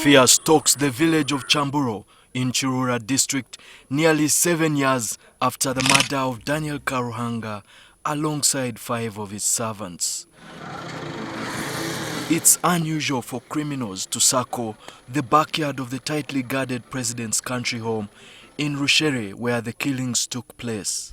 Fear stalks the village of Chamburo in Kiruhura district nearly 7 years after the murder of Daniel Karuhanga alongside 5 of his servants. It's unusual for criminals to circle the backyard of the tightly guarded president's country home in Rushere, where the killings took place.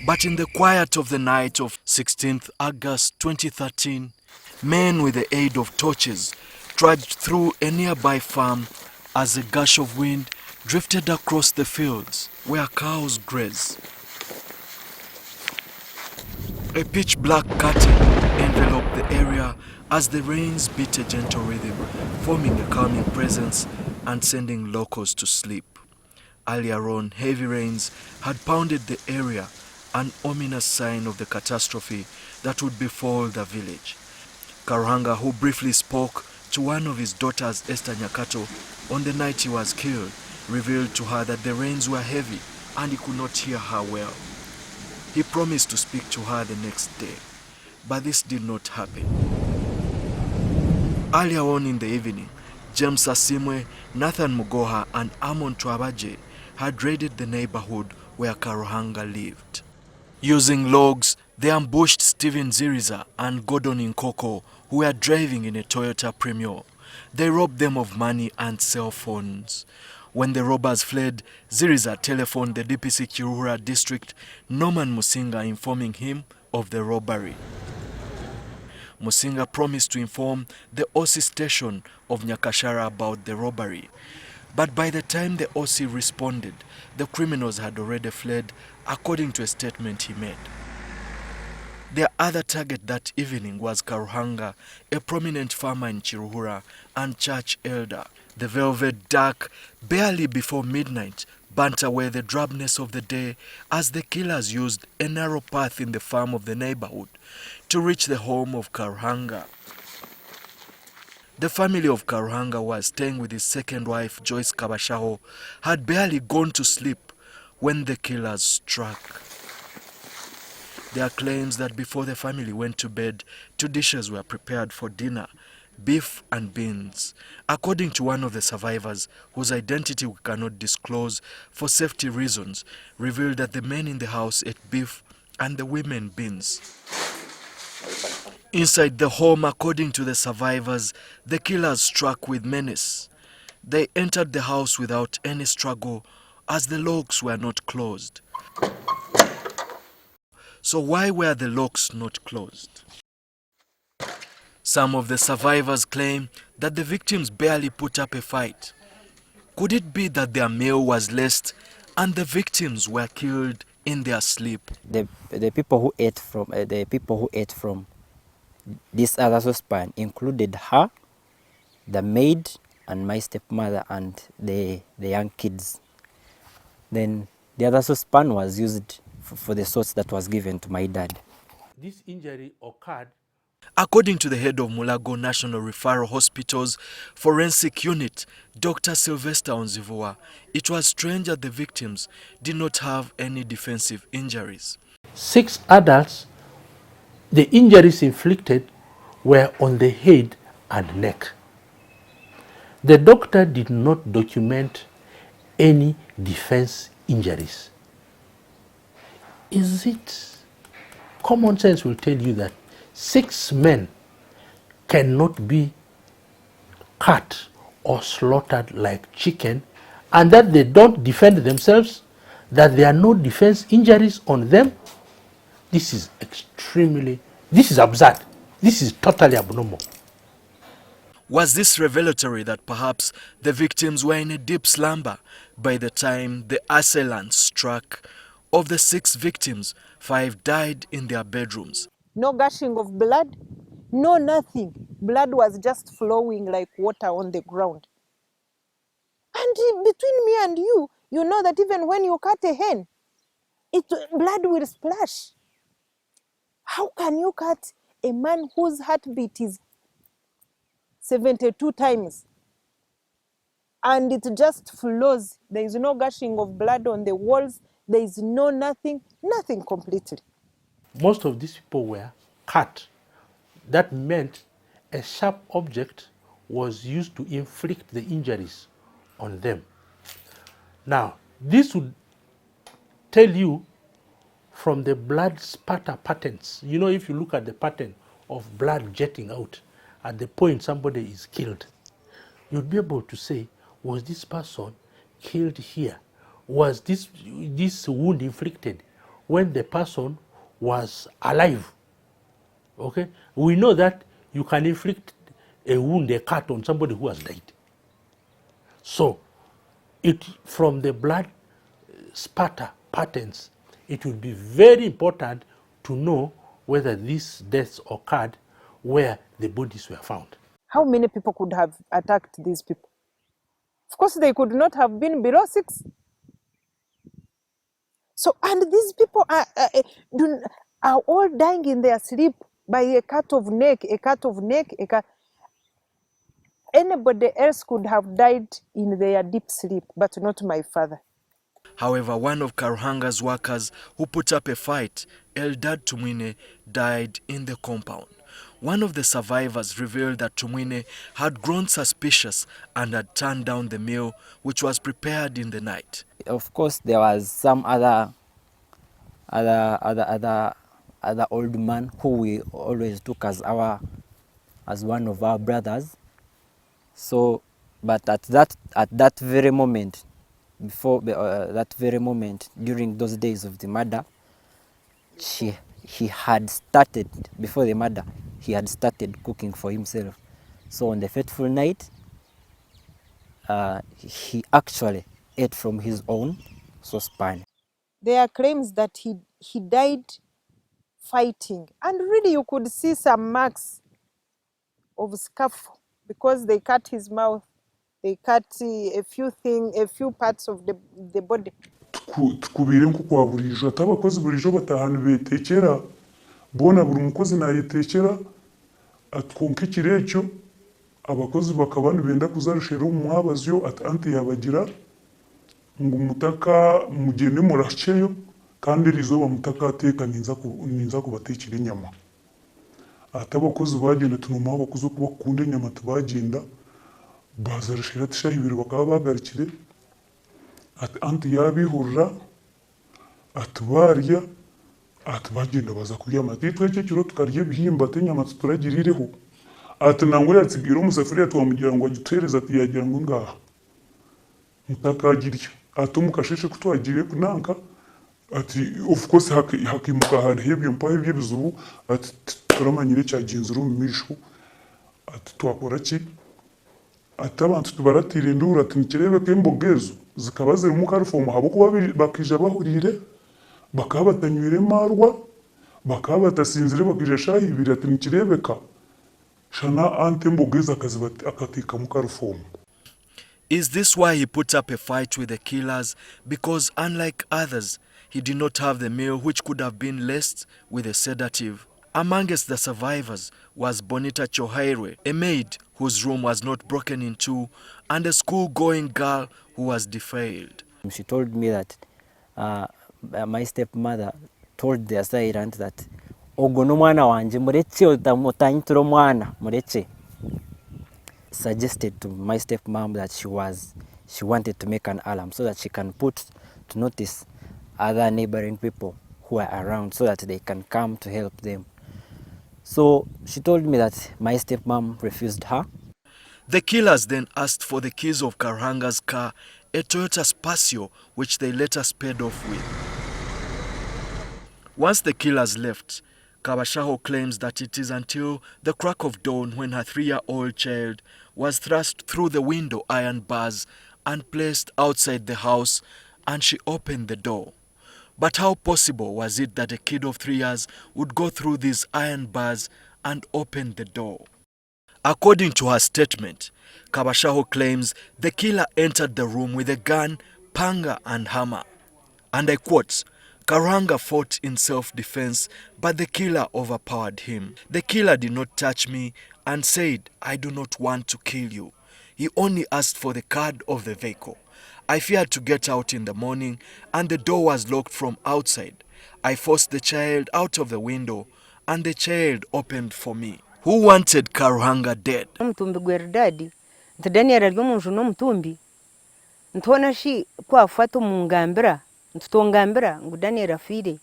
But in the quiet of the night of 16th August 2013, men with the aid of torches trudged through a nearby farm as a gush of wind drifted across the fields where cows graze. A pitch-black curtain enveloped the area as the rains beat a gentle rhythm, forming a calming presence and sending locals to sleep. Earlier on, heavy rains had pounded the area, an ominous sign of the catastrophe that would befall the village. Karuhanga, who briefly spoke to one of his daughters, Esther Nyakato, on the night he was killed, revealed to her that the rains were heavy and he could not hear her well. He promised to speak to her the next day, but this did not happen. Earlier on in the evening, James Asimwe, Nathan Mugoha and Amon Twabaje had raided the neighborhood where Karuhanga lived. Using logs, they ambushed Stephen Ziriza and Gordon Nkoko, who were driving in a Toyota Premio. They robbed them of money and cell phones. When the robbers fled, Ziriza telephoned the DPC Kiruhura district, Norman Musinga, informing him of the robbery. Musinga promised to inform the OC station of Nyakashara about the robbery. But by the time the OC responded, the criminals had already fled, according to a statement he made. Their other target that evening was Karuhanga, a prominent farmer in Kiruhura and church elder. The velvet dark, barely before midnight, burnt away the drabness of the day as the killers used a narrow path in the farm of the neighborhood to reach the home of Karuhanga. The family of Karuhanga was staying with his second wife, Joyce Kabashaho, had barely gone to sleep when the killers struck. There are claims that before the family went to bed, 2 dishes were prepared for dinner, beef and beans. According to one of the survivors, whose identity we cannot disclose for safety reasons, revealed that the men in the house ate beef and the women beans. Inside the home, according to the survivors, the killers struck with menace. They entered the house without any struggle as the locks were not closed. So why were the locks not closed? Some of the survivors claim that the victims barely put up a fight. Could it be that their meal was laced and the victims were killed in their sleep? The people who ate from this other saucepan included her, the maid, and my stepmother and the young kids. Then the other saucepan was used for the sauce that was given to my dad. This injury occurred. According to the head of Mulago National Referral Hospital's forensic unit, Dr. Sylvester Onzivua, it was strange that the victims did not have any defensive injuries. 6 adults, the injuries inflicted were on the head and neck. The doctor did not document any defense injuries. Is it? Common sense will tell you that 6 men cannot be cut or slaughtered like chicken, and that they don't defend themselves, that there are no defense injuries on them. This is absurd. This is totally abnormal. Was this revelatory that perhaps the victims were in a deep slumber by the time the assailants struck? Of the 6 victims, 5 died in their bedrooms. No gushing of blood, no nothing. Blood was just flowing like water on the ground. And between me and you know that even when you cut a hen, blood will splash. How can you cut a man whose heartbeat is 72 times and it just flows? There is no gushing of blood on the walls. There is nothing completely. Most of these people were cut. That meant a sharp object was used to inflict the injuries on them. Now, this would tell you from the blood spatter patterns. You know, if you look at the pattern of blood jetting out at the point somebody is killed, you'd be able to say, was this person killed here? Was this wound inflicted when the person was alive? Okay, we know that you can inflict a wound, a cut on somebody who has died. So, from the blood spatter patterns, it will be very important to know whether these deaths occurred where the bodies were found. How many people could have attacked these people? Of course, they could not have been below 6. So, and these people are all dying in their sleep by a cut of neck, a cut of neck, a cut. Anybody else could have died in their deep sleep, but not my father. However, one of Karuhanga's workers who put up a fight, Eldad Tumwine, died in the compound. One of the survivors revealed that Tumwine had grown suspicious and had turned down the meal which was prepared in the night. Of course, there was some other old man who we always took as one of our brothers. So, but at that very moment, during those days of the murder, he had started, before the murder, he had started cooking for himself. So on the fateful night, he actually ate from his own saucepan. There are claims that he died fighting. And really you could see some marks of scuffle because they cut his mouth. They cut a few parts of the body. Tukubire nko kwa burijo atabakozi burijo batahana betekera bona buri mukozi nayitekera atwonka ikirecyo abakozi bakabana benda kuzarushera umwabazyo atanti yabagira ngo mutaka mugende murasheyo kandi rizo bamutaka ateka ninza kubatekera inyama atabakozi bagenda tunuma abakozi kubakunda inyama tubagenda bazarushera tishahibira bakaba bagarikire anti yabihurra atubarya atubagenda baza kurya amatitwe cyo kiro tukarya bihimba tenyama turagirireho ati nango yatsigira umusafuriya twamugira ngo agitereza ati yagira ngo ngaha mutakagirya atumukasheshe kutwagire kunanka ati of course hakimuka harihebye mpahe byebizubu ati turamanyire cyagenzuru mumisho ati twakora ki ati abantu tubaratire ndura ati nikirebe kembogezo zikaba ziri mu karufomu habo kuba bakija bahurire bakaba batanywire marwa bakaba batasinzire bakija shahibira ati nikirebeka shana ante mbogeza akatika mu karufomu. Is this why he put up a fight with the killers? Because unlike others, he did not have the meal which could have been laced with a sedative. Amongst the survivors was Bonita Chohaire, a maid whose room was not broken into, and a school-going girl who was defiled. She told me that my stepmother told the assailant that ogo no mwana wanje mureke otanyitira omwana mureke. Suggested to my stepmom that she wanted to make an alarm so that she can put to notice other neighboring people who are around so that they can come to help them. So she told me that my stepmom refused her. The killers then asked for the keys of Karuhanga's car, a Toyota Spacio, which they later sped off with. Once the killers left, Kabashaho claims that it is until the crack of dawn when her 3-year-old child was thrust through the window iron bars and placed outside the house, and she opened the door. But how possible was it that a kid of 3 years would go through these iron bars and open the door? According to her statement, Kabashaho claims the killer entered the room with a gun, panga and hammer. And I quote, Karuhanga fought in self-defense, but the killer overpowered him. The killer did not touch me and said, I do not want to kill you. He only asked for the card of the vehicle. I feared to get out in the morning, and the door was locked from outside. I forced the child out of the window, and the child opened for me. who wanted Karuhanga dead. Omutumbi gweridadi nti Daniel ali omunju n'omutumbi ntona shi kwafata omungambira ntutongambira ngu Daniel afire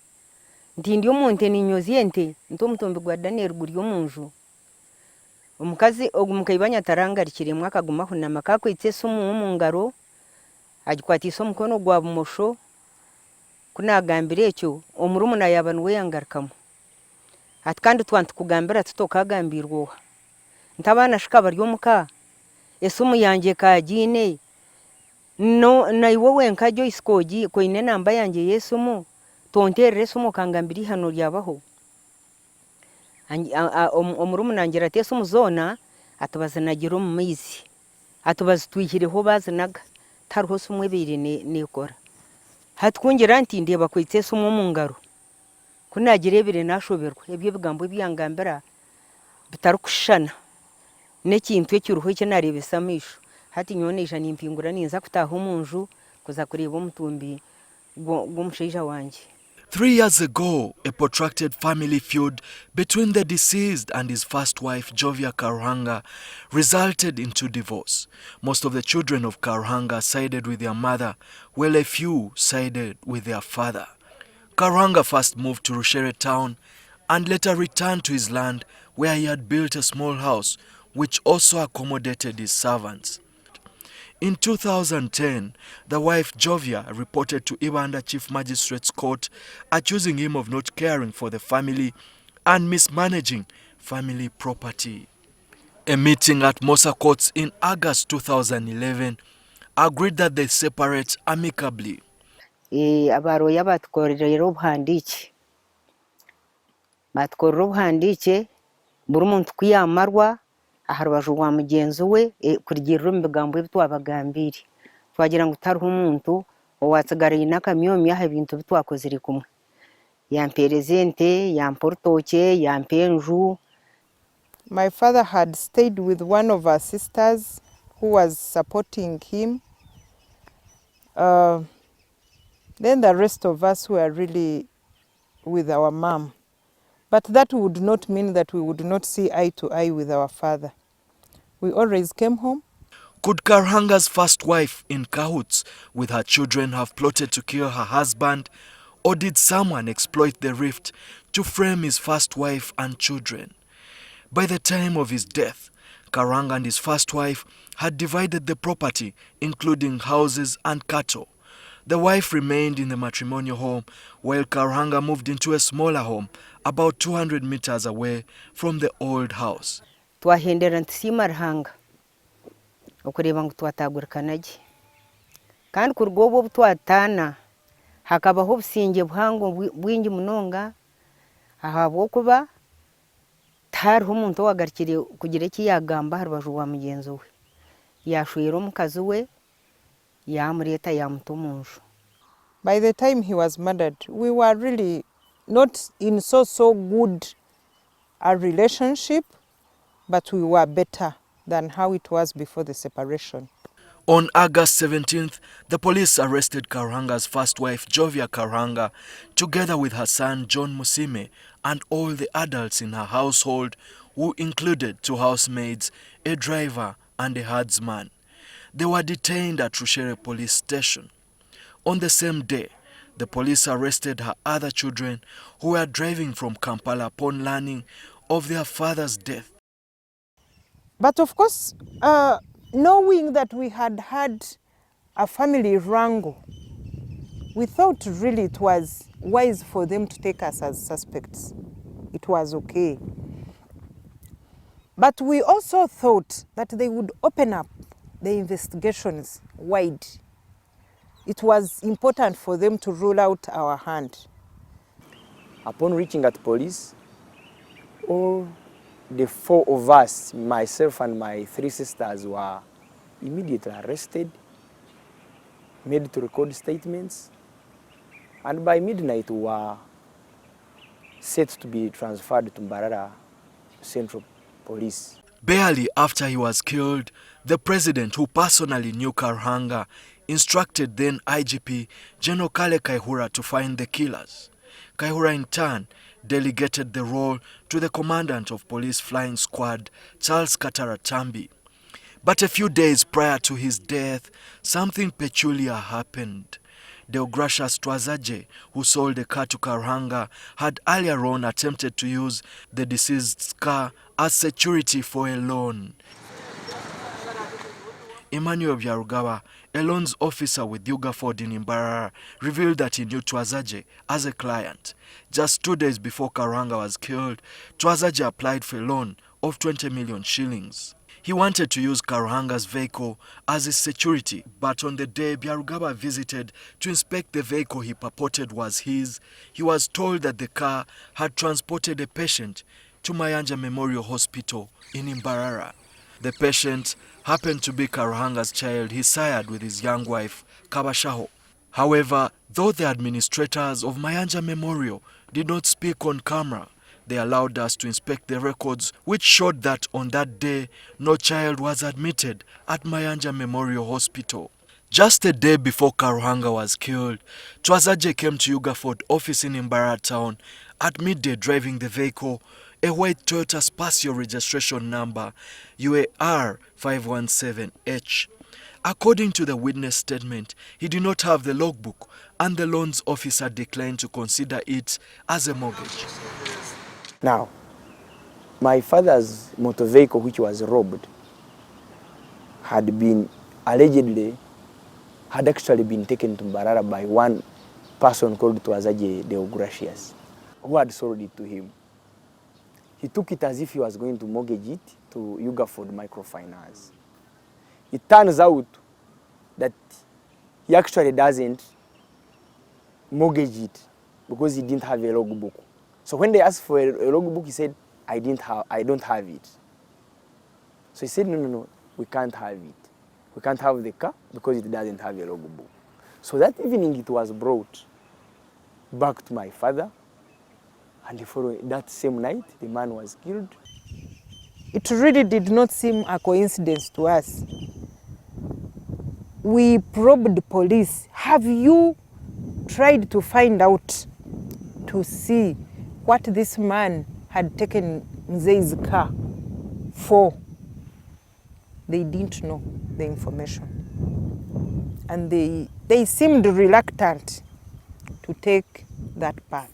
nti ndi omuntu ninyozi ente nti omutumbi gwa Daniel guri omunju omukazi ogumukaibanya tarangarikire mwaka gumaho namaka kwitse esimu omungaro agikwatisa omukono gwa bumosho kunagambira ekyo omurumuna yaba niwe yangarukamu ati kandi twantukugambira tutokagambirwa ntabana shika bari omuka esimu yanje kagine no naiwe wenka Joyce Koji koine namba yanje yesumu tonterere esimu kangambiri hano lyabaho omurumuna ngira ati esimu zona atubazanagira omu maizi atubazitwihireho bazinaga tariho esimu ebiri nekora hatukungira nti ndeba kwitse esimu omungaro kunagira ebiri nashoberwa ebyo bigambo ebyangambira bitarukushana n'ekintu ekiruho ekinarebesa amisho hati nyoneja nimpingura ninza kutaha omunju kuza kureba omutumbi gw'omushaija wanje. 3 years ago, a protracted family feud between the deceased and his first wife, Jovia Karuhanga, resulted into divorce. Most of the children of Karuhanga sided with their mother, while a few sided with their father. Karuhanga first moved to Rushere town and later returned to his land where he had built a small house which also accommodated his servants. In 2010, the wife Jovia reported to Ibanda Chief Magistrate's Court accusing him of not caring for the family and mismanaging family property. A meeting at Mosa Courts in August 2011 agreed that they separate amicably. Abaroya batukorera obuhandiki batukorera obuhandiki buri muntu kuyamarwa aharubaju rwa mugenzi we kurigirira mu bigambo ebitwabagambiri twagira ngo tariho umuntu owatsigara inakamyomi aha bintu bitwakozere kumwe yamperezente yamportoke yampenju. My father had stayed with one of our sisters who was supporting him. Then the rest of us were really with our mom. But that would not mean that we would not see eye to eye with our father. We always came home. Could Karuhanga's first wife in cahoots with her children have plotted to kill her husband, or did someone exploit the rift to frame his first wife and children? By the time of his death, Karuhanga and his first wife had divided the property, including houses and cattle. The wife remained in the matrimonial home, while Karuhanga moved into a smaller home about 200 meters away from the old house. Twahendera ntisima Ruhanga okureba ngo twatagurikanaje kandi kurwobo butwatana hakabaho obusinge buhango bwingi munonga ahabo kuba tariho omuntu owagarikire kugira eki yagamba harubaju rwa mugenzi we yashwera omukazi we yamureta yamuta omunju. By the time he was murdered, we were really not in so good a relationship, but we were better than how it was before the separation. On August 17th, the police arrested Karuhanga's first wife, Jovia Karuhanga, together with her son, John Musime, and all the adults in her household, who included 2 housemaids, a driver, and a herdsman. They were detained at Rushere police station. On the same day, the police arrested her other children who were driving from Kampala upon learning of their father's death. But of course, knowing that we had had a family wrangle, we thought really it was wise for them to take us as suspects. It was okay. But we also thought that they would open up the investigations wide. It was important for them to rule out our hand. Upon reaching at police, all the 4 of us, myself and my 3 sisters, were immediately arrested, made to record statements, and by midnight we were set to be transferred to Mbarara Central Police. Barely after he was killed, the president, who personally knew Karuhanga, instructed then IGP General Kacumbiro to find the killers. Kacumbiro in turn delegated the role to the commandant of police flying squad, Charles Kataratambi. But a few days prior to his death, something peculiar happened. Deogracius Twazaje, who sold the car to Karuhanga, had earlier on attempted to use the deceased's car as security for a loan. Emmanuel Byarugawa, a loans officer with Yugaford in Imbarara, revealed that he knew Twazaje as a client. Just 2 days before Karuhanga was killed, Twazaje applied for a loan of 20 million shillings. He wanted to use Karuhanga's vehicle as his security, but on the day Byarugawa visited to inspect the vehicle he purported was his, he was told that the car had transported a patient to Mayanja Memorial Hospital in Imbarara. The patient happened to be Karuhanga's child he sired with his young wife, Kabashaho. However, though the administrators of Mayanja Memorial did not speak on camera, they allowed us to inspect the records, which showed that on that day, no child was admitted at Mayanja Memorial Hospital. Just a day before Karuhanga was killed, Twazaje came to Yugaford office in Imbarara town at midday driving the vehicle, a white Toyota Spacio registration number UAR 517H. According to the witness statement, he did not have the logbook and the loans officer declined to consider it as a mortgage. Now, my father's motor vehicle, which was robbed, had actually been taken to Mbarara by one person called Twazaje Deogracius, who had sold it to him. He took it as if he was going to mortgage it to Yugaford Microfinance. It turns out that he actually doesn't mortgage it because he didn't have a logbook. So when they asked for a logbook, he said, I don't have it. So he said, no, we can't have it. We can't have the car because it doesn't have a logbook. So that evening it was brought back to my father, and that same night the man was killed. It really did not seem a coincidence to us. We probed the police. Have you tried to find out to see what this man had taken Mzei's car for? They didn't know the information. And they seemed reluctant to take that path.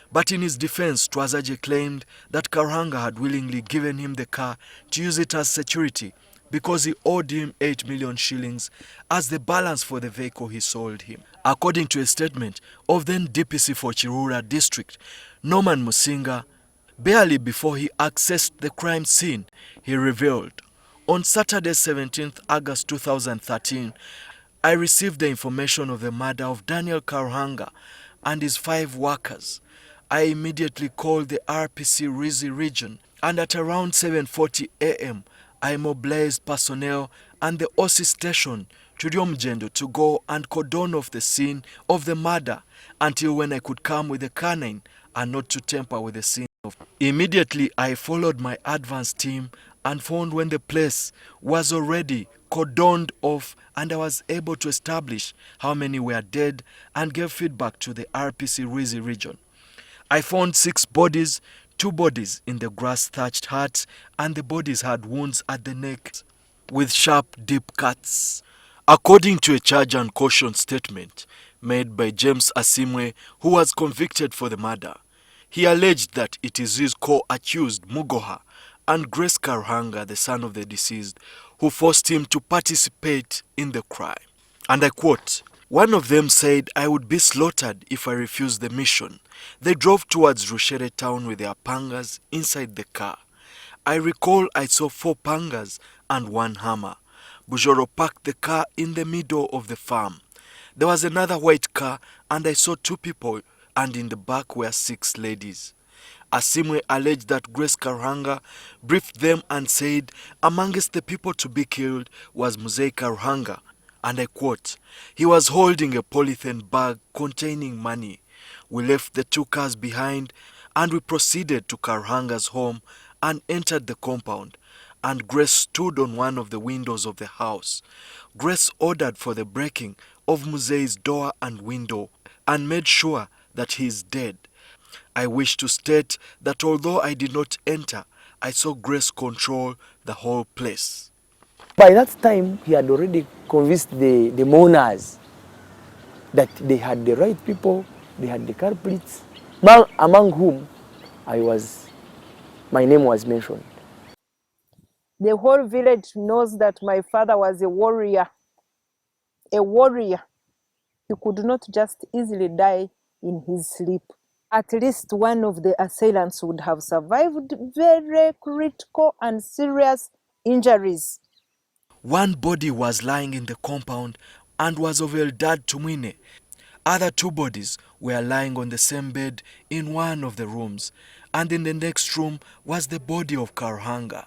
But in his defense, Twazaje claimed that Karuhanga had willingly given him the car to use it as security because he owed him 8 million shillings as the balance for the vehicle he sold him. According to a statement of then DPC for Kiruhura district, Norman Musinga, barely before he accessed the crime scene, he revealed, on Saturday 17th August 2013, I received the information of the murder of Daniel Karuhanga and his 5 workers. I immediately called the RPC Rizi region, and at around 7:40 a.m., I mobilized personnel and the OC station to Ryomjendo to go and cordon off the scene of the murder until when I could come with a canine and not to tamper with the scene. Immediately, I followed my advance team and found when the place was already cordoned off, and I was able to establish how many were dead and gave feedback to the RPC Rizi region. I found 6 bodies, 2 bodies in the grass-thatched hut, and the bodies had wounds at the neck with sharp, deep cuts. According to a charge and caution statement made by James Asimwe, who was convicted for the murder, he alleged that it is his co-accused Mugoha and Grace Karuhanga, the son of the deceased, who forced him to participate in the crime. And I quote, "One of them said I would be slaughtered if I refused the mission. They drove towards Rushere town with their pangas inside the car. I recall I saw 4 pangas and 1 hammer. Bujoro parked the car in the middle of the farm. There was another white car and I saw 2 people, and in the back were 6 ladies." Asimwe alleged that Grace Karuhanga briefed them and said amongst the people to be killed was Mzee Karuhanga, and I quote, "He was holding a polythene bag containing money. We left the 2 cars behind and we proceeded to Karuhanga's home and entered the compound, and Grace stood on one of the windows of the house. Grace ordered for the breaking of Muzee's door and window and made sure that he is dead. I wish to state that although I did not enter, I saw Grace control the whole place. By that time, he had already convinced the mourners that they had the right people, they had the culprits, among whom my name was mentioned. The whole village knows that my father was a warrior. A warrior. He could not just easily die in his sleep. At least one of the assailants would have survived very critical and serious injuries. One body was lying in the compound and was of Eldad Tumwine. Other two bodies were lying on the same bed in one of the rooms, and in the next room was the body of Karuhanga.